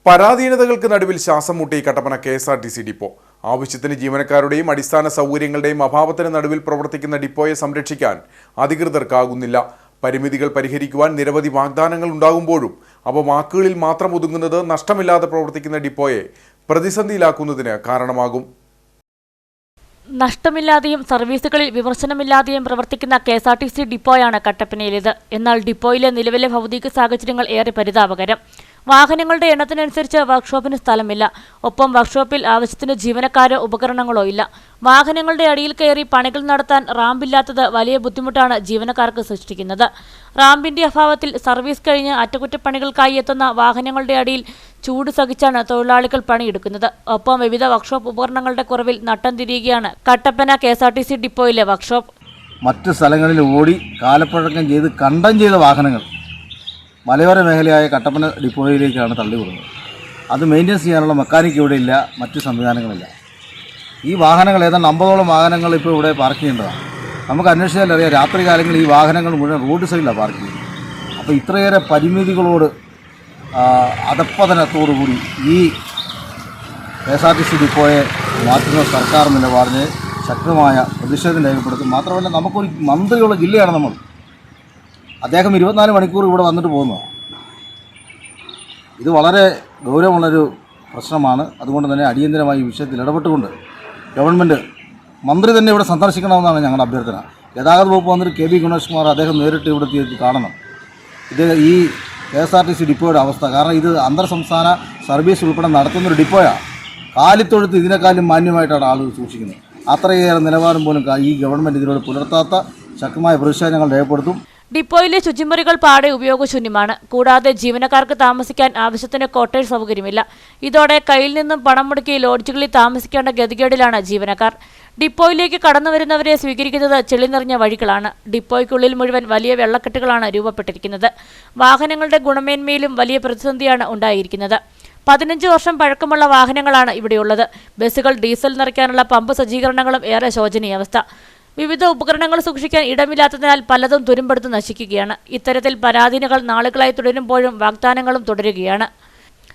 പരാധീനതകൾക്ക് നടുവിൽ ശ്വാസം മുട്ടി കട്ടപ്പന KSRTC ഡിപ്പോ. ആവശ്യത്തിന് ജീവനക്കാരുടെയും അടിസ്ഥാന സൗകര്യങ്ങളുടെയും അഭാവത്തിന് നടുവിൽ പ്രവർത്തിക്കുന്ന ഡിപ്പോയെ സംരക്ഷിക്കാൻ അധികൃതർക്കാകുന്നില്ല. പരിമിതികൾ പരിഹരിക്കുവാൻ നിരവധി വാഗ്ദാനങ്ങൾ ഉണ്ടാകുമ്പോഴും അവ വാക്കുകളിൽ മാത്രം ഒതുങ്ങുന്നത് നഷ്ടമില്ലാതെ പ്രവർത്തിക്കുന്ന ഡിപ്പോയെ പ്രതിസന്ധിയിലാക്കുന്നതിന് കാരണമാകും. നഷ്ടമില്ലാതെയും സർവീസുകളിൽ വിമർശനമില്ലാതെയും പ്രവർത്തിക്കുന്ന KSRTC ഡിപ്പോയാണ് കട്ടപ്പനയിലേത്. എന്നാൽ ഡിപ്പോയിലെ നിലവിലെ ഭൗതിക സാഹചര്യങ്ങൾ ഏറെ പരിതാപകരം. വാഹനങ്ങളുടെ എണ്ണത്തിനനുസരിച്ച് വർക്ക്ഷോപ്പിന് സ്ഥലമില്ല. ഒപ്പം വർക്ക്ഷോപ്പിൽ ആവശ്യത്തിന് ജീവനക്കാരോ ഉപകരണങ്ങളോ ഇല്ല. വാഹനങ്ങളുടെ അടിയിൽ കയറി പണികൾ നടത്താൻ റാമ്പില്ലാത്തത് വലിയ ബുദ്ധിമുട്ടാണ് ജീവനക്കാർക്ക് സൃഷ്ടിക്കുന്നത്. റാമ്പിന്റെ അഭാവത്തിൽ സർവീസ് കഴിഞ്ഞ് അറ്റകുറ്റപ്പണികൾക്കായി എത്തുന്ന വാഹനങ്ങളുടെ അടിയിൽ ചൂട് സഹിച്ചാണ് തൊഴിലാളികൾ പണിയെടുക്കുന്നത്. ഒപ്പം വിവിധ വർക്ക്ഷോപ്പ് ഉപകരണങ്ങളുടെ കുറവിൽ നട്ടം തിരിയുകയാണ് കട്ടപ്പന KSRTC ഡിപ്പോയിലെ വർക്ക്ഷോപ്പ്. മറ്റ് സ്ഥലങ്ങളിൽ ഓടി കാലപ്പഴക്കം ചെയ്ത് കണ്ടം ചെയ്ത വാഹനങ്ങൾ മലയോര മേഖലയായ കട്ടപ്പന ഡിപ്പോയിലേക്കാണ് തള്ളിവിടുന്നത്. അത് മെയിൻ്റെനൻസ് ചെയ്യാനുള്ള മെക്കാനിക്ക് ഇവിടെ ഇല്ല, മറ്റ് സംവിധാനങ്ങളില്ല. ഈ വാഹനങ്ങൾ ഏതാണ്ട് 50ഓളം വാഹനങ്ങൾ ഇപ്പോൾ ഇവിടെ പാർക്ക് ചെയ്യേണ്ടതാണ്. നമുക്ക് അന്വേഷിച്ചാൽ അറിയാം, രാത്രി കാലങ്ങളിൽ ഈ വാഹനങ്ങൾ മുഴുവൻ റോഡ് സൈഡിലാണ് പാർക്ക് ചെയ്യുന്നത്. അപ്പോൾ ഇത്രയേറെ പരിമിതികളോട് അധപ്പതനത്തോടുകൂടി ഈ KSRTC ഡിപ്പോയെ മാറ്റുന്ന സർക്കാർ നിലപാടിന് ശക്തമായ പ്രതിഷേധം രേഖപ്പെടുത്തും. മാത്രമല്ല, നമുക്കൊരു മന്ത്രിയുള്ള ജില്ലയാണ് നമ്മൾ. അദ്ദേഹം 24 മണിക്കൂർ ഇവിടെ വന്നിട്ട് പോകുന്നതാണ്. ഇത് വളരെ ഗൗരവമുള്ളൊരു പ്രശ്നമാണ്. അതുകൊണ്ട് തന്നെ അടിയന്തരമായി ഈ വിഷയത്തിൽ ഇടപെട്ടുകൊണ്ട് ഗവൺമെൻറ് മന്ത്രി തന്നെ ഇവിടെ സന്ദർശിക്കണമെന്നാണ് ഞങ്ങളുടെ അഭ്യർത്ഥന. ഗതാഗത വകുപ്പ് മന്ത്രി KB ഗണേഷ് കുമാർ അദ്ദേഹം നേരിട്ട് ഇവിടെത്തി കാണണം ഇത് ഈ KSRTC ഡിപ്പോയുടെ അവസ്ഥ. കാരണം ഇത് അന്തർ സംസ്ഥാന സർവീസ് ഉൾപ്പെടെ നടത്തുന്നൊരു ഡിപ്പോയാണ്. കാലിത്തൊഴുത്ത് ഇതിനേക്കാളും മാന്യമായിട്ടാണ് ആളുകൾ സൂക്ഷിക്കുന്നത്. അത്രയേറെ നിലവാരം പോലും ഈ ഗവൺമെൻറ് ഇതിനോട് പുലർത്താത്ത ശക്തമായ പ്രതിഷേധം ഞങ്ങൾ രേഖപ്പെടുത്തും. ഡിപ്പോയിലെ ശുചിമുറികൾ പാടെ ഉപയോഗശൂന്യമാണ്. കൂടാതെ ജീവനക്കാർക്ക് താമസിക്കാൻ ആവശ്യത്തിന് കോട്ടേജ് സൗകര്യമില്ല. ഇതോടെ കയ്യിൽ നിന്നും പണം മുടക്കി ലോഡ്ജുകളിൽ താമസിക്കേണ്ട ഗതികേടിലാണ് ജീവനക്കാർ. ഡിപ്പോയിലേക്ക് കടന്നുവരുന്നവരെ സ്വീകരിക്കുന്നത് ചെളി നിറഞ്ഞ വഴികളാണ്. ഡിപ്പോയ്ക്കുള്ളിൽ മുഴുവൻ വലിയ വെള്ളക്കെട്ടുകളാണ് രൂപപ്പെട്ടിരിക്കുന്നത്. വാഹനങ്ങളുടെ ഗുണമേന്മയിലും വലിയ പ്രതിസന്ധിയാണ് ഉണ്ടായിരിക്കുന്നത്. 15 വർഷം പഴക്കമുള്ള വാഹനങ്ങളാണ് ഇവിടെയുള്ളത്. ബസ്സുകൾ ഡീസൽ നിറയ്ക്കാനുള്ള പമ്പ് സജ്ജീകരണങ്ങളും ഏറെ ശോചനീയാവസ്ഥ. വിവിധ ഉപകരണങ്ങൾ സൂക്ഷിക്കാൻ ഇടമില്ലാത്തതിനാൽ പലതും തുരുമ്പെടുത്ത് നശിക്കുകയാണ്. ഇത്തരത്തിൽ പരാധീനകൾ നാളുകളായി തുടരുമ്പോഴും വാഗ്ദാനങ്ങളും തുടരുകയാണ്.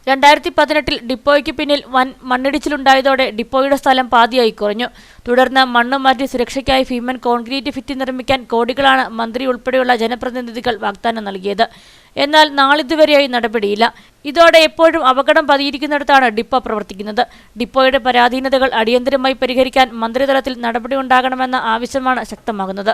2018 ഡിപ്പോയ്ക്ക് പിന്നിൽ വൻ മണ്ണിടിച്ചിലുണ്ടായതോടെ ഡിപ്പോയുടെ സ്ഥലം പാതിയായി കുറഞ്ഞു. തുടർന്ന് മണ്ണ് മാറ്റി സുരക്ഷയ്ക്കായി ഭീമൻ കോൺക്രീറ്റ് ഭിത്തി നിർമ്മിക്കാൻ കോടികളാണ് മന്ത്രി ഉൾപ്പെടെയുള്ള ജനപ്രതിനിധികൾ വാഗ്ദാനം നൽകിയത്. എന്നാൽ നാളിതുവരെയായി നടപടിയില്ല. ഇതോടെ എപ്പോഴും അപകടം പതിയിരിക്കുന്നിടത്താണ് ഡിപ്പോ പ്രവർത്തിക്കുന്നത്. ഡിപ്പോയുടെ പരാധീനതകൾ അടിയന്തരമായി പരിഹരിക്കാൻ മന്ത്രിതലത്തിൽ നടപടി ഉണ്ടാകണമെന്ന ആവശ്യമാണ് ശക്തമാകുന്നത്.